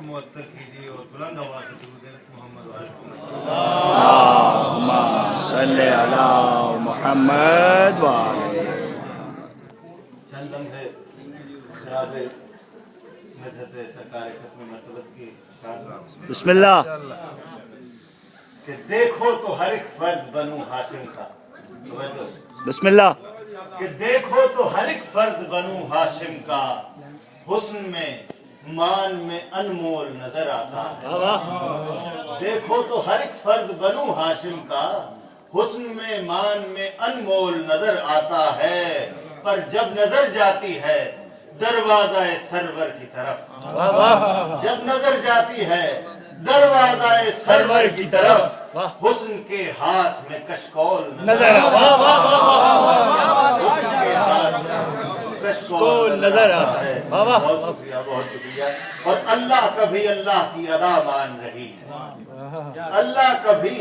मुअत्तल कीजिए और बुलंद आवाज़ से दुरूद मोहम्मद वाले अल्लाहुम्मा सल्ली अला मुहम्मद वाले। चंद लम्हे जनाब मदद सरकार खत्म मरतबत की बिस्मिल्लाह। कि देखो तो हर एक फर्द बनू हाशिम का, बिस्मिल्लाह। कि देखो तो हर एक फर्द बनू हाशिम का, हुस्न में मान में अनमोल नजर आता है। देखो तो हर एक फर्द बनू हाशिम का, हुस्न में मान में अनमोल नजर आता है। पर जब नजर जाती है दरवाजा सरवर की तरफ, जब नजर जाती है दरवाजा सरवर की तरफ, हुस्न के हाथ में कशकोल नजर नजर आता है। बहुत शुक्रिया, बहुत शुक्रिया। और अल्लाह कभी अल्लाह की अदा मान रही है, अल्लाह कभी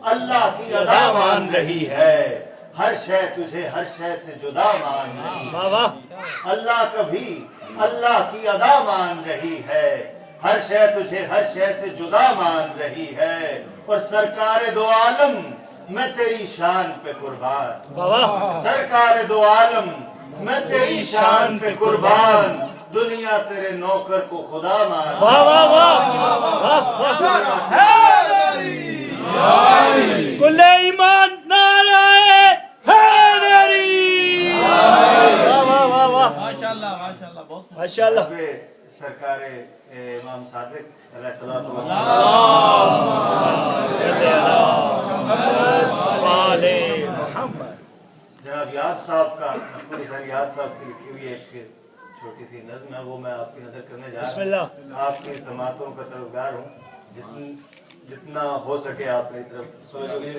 अल्लाह की अदा मान रही है। हर शय तुझे हर शय से जुदा मान रही है। अल्लाह कभी अल्लाह की अदा मान रही है। हर शय तुझे हर शय से जुदा मान रही है। और सरकार दो आलम मैं तेरी शान पे कुर्बान, सरकार दो आलम मैं तेरी शान पे कुर्बान। दुनिया तेरे नौकर को खुदा मान, कुल्ले ईमान नाराए हैदरी। माशाअल्लाह माशाअल्लाह बहुत माशाअल्लाह। सरकार इमाम सादिक अलैहिस्सलातु वस्सलाम, जनाब याद साहब का याद साहब की लिखी हुई एक छोटी सी नज़्म है, वो मैं आपकी नजर करने जा रहा हूँ। आपकी समातों का तलबगार हूँ, जितना हो सके आप मेरी तरफ सोचोगे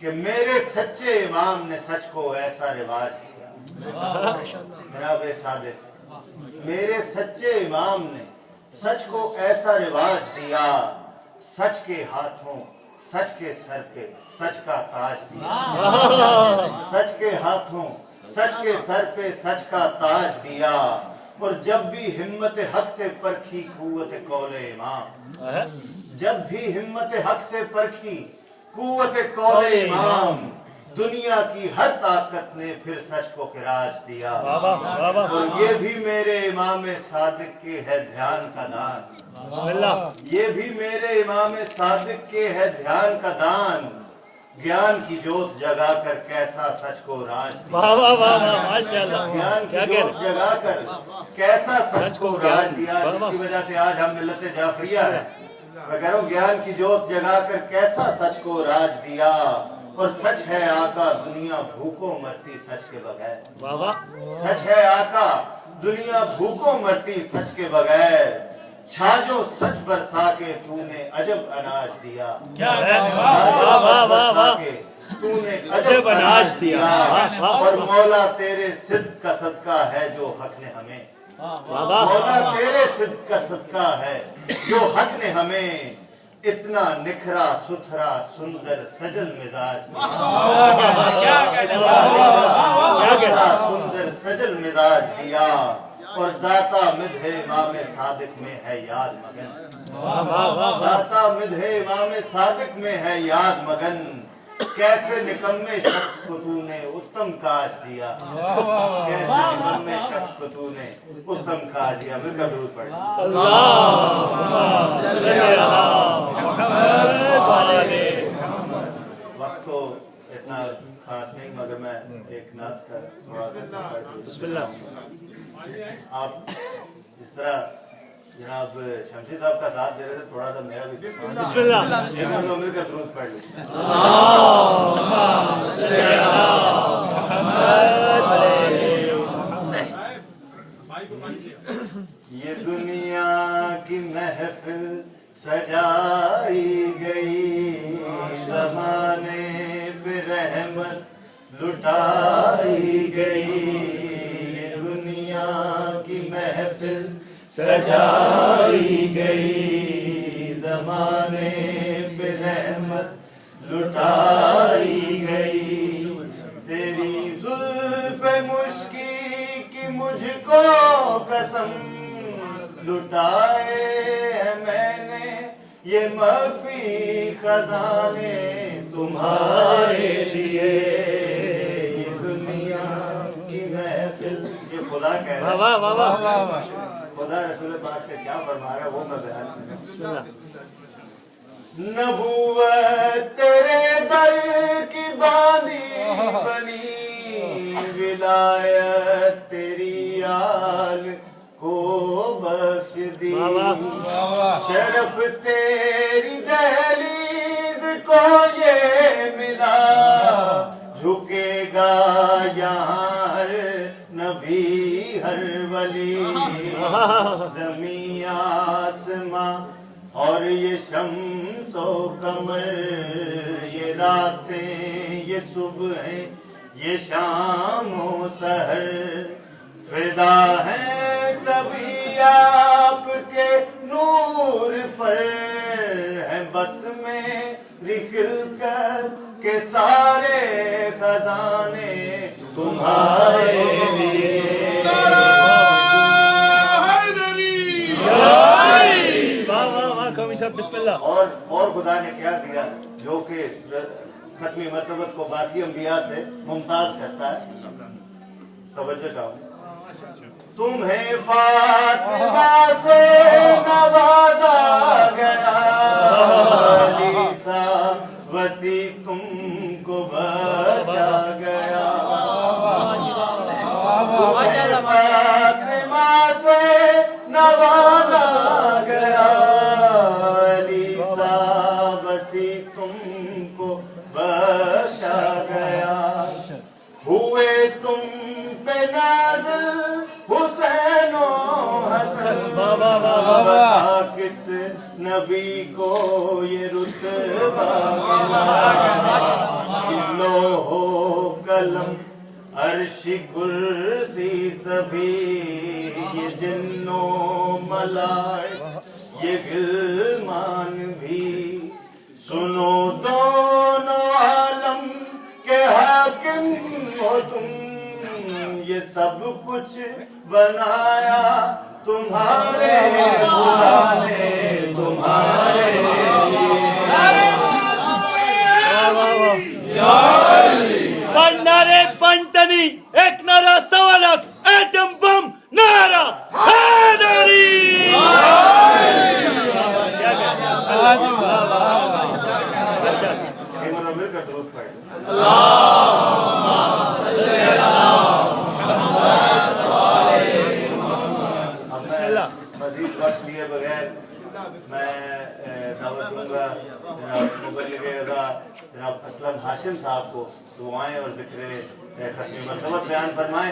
कि मेरे सच्चे इमाम ने सच को ऐसा रिवाज किया। जनाब सादिक, मेरे सच्चे इमाम ने सच को ऐसा रिवाज दिया। सच के हाथों सच के सर पे सच का ताज दिया। सच के हाथों सच के सर पे सच का ताज दिया। और जब भी हिम्मत हक से परखी कुव्वत कौले इमाम, जब भी हिम्मत हक से परखी कुव्वत कौले इमाम, दुनिया की हर ताकत ने फिर सच को खिराज दिया। और ये भी मेरे इमाम सादिक के है ध्यान का दान, ये भी मेरे इमाम सादिक के है ध्यान का दान। ज्ञान की जोत जगा कर कैसा सच को राज दिया, ज्ञान की जोत जगा कर कैसा सच को राज दिया। जिसकी वजह से आज हम मिल्लत जाफरिया है। मैं कह रहा हूँ ज्ञान की जोत जगा कर कैसा सच को राज दिया। और सच है आका दुनिया भूखों मरती सच के बगैर, सच है आका दुनिया भूखों मरती सच के बगैर। छाजो सच बरसा के तूने अजब अनाज दिया, तूने अजब अनाज दिया। और मौला तेरे सिद्क का सदका है जो हक ने हमें, मौला तेरे सिद्क का सदका है जो हक ने हमें इतना निखरा सुथरा सुंदर सजल मिजाज, सुंदर सजल मिजाज दिया। और दाता मिधे इमाम सादिक में है याद मगन, दाता मिधे इमाम सादिक में है याद मगन। कैसे निकम्मे शख्स को तूने उत्तम काज दिया, कैसे निकम्मे शख्स को तूने उत्तम काज दिया। मिलकर दुरूद पढ़ें। वक्त तो इतना खास नहीं, मगर मैं एक नात का थोड़ा बिस्मिल्लाह। आप इस तरह जनाब शमशी साहब का साथ दे रहे थे, थोड़ा सा मेरा भी बिस्मिल्लाह मिलकर दुरूद पढ़ लो। ये दुनिया की महफिल सजाई गई, ज़माने पे रहमत लुटाई गई। ये दुनिया की महफिल सजाई गई, ज़माने पे रहमत लुटाई गई। तेरी जुल्फ़े मुश्की की मुझको कसम, لٹائے ہیں میں نے یہ مخفی خزانے تمہارے لیے، یہ دنیا کی محفل، یہ خدا کہہ رہا ہے، واہ واہ واہ خدا رسول پاک سے کیا فرما رہا ہے وہ میں بیان کروں۔ بسم اللہ۔ نبوت تیرے در کی باندھی بنی، ولایت تیری آل کو بخش دی، شرف تیری دہلیز کو یہ ملا، جھکے گا یہاں ہر نبی ہر ولی، زمین آسماں اور یہ شمس و قمر، یہ راتیں یہ صبحیں یہ شام و سحر، فدا ہیں سبھی آپ کے نور پر، ہیں بس میں خلقت کے سارے خزانے تمہارے لیے۔ بسم اللہ۔ اور خدا نے کیا دیا جو کہ ختمی مرتبت کو باقی انبیاء سے ممتاز کرتا ہے، توجہ چاہوں۔ تمہیں فاطمہ سے نوازا گیا، عیسیٰ وسیع تم کو بخشا گیا، فاطمہ سے نوازا گیا، تم کو بخشا گیا، ہوئے تم پہ نازل حسین و حسن، کس نبی کو یہ رتبہ ملا، لوح و قلم عرش کرسی سبھی، یہ جن و ملائک یہ غلمان بھی، سنو دونوں عالم کے حاکم ہو تم، یہ سب کچھ بنایا تمہارے خدا نے تمہارے لیے۔ نعرے پنٹنی، ایک نعرہ سوا لاکھ، ایٹم بم نعرہ حیدری۔ مل کر درود پڑھیں۔ مزید وقت لیے بغیر میں دعوت دوں گا جناب مبلغ اعضا جناب اسلم ہاشم صاحب کو، دعائیں اور ذکر ختمی مرتبت بیان فرمائیں۔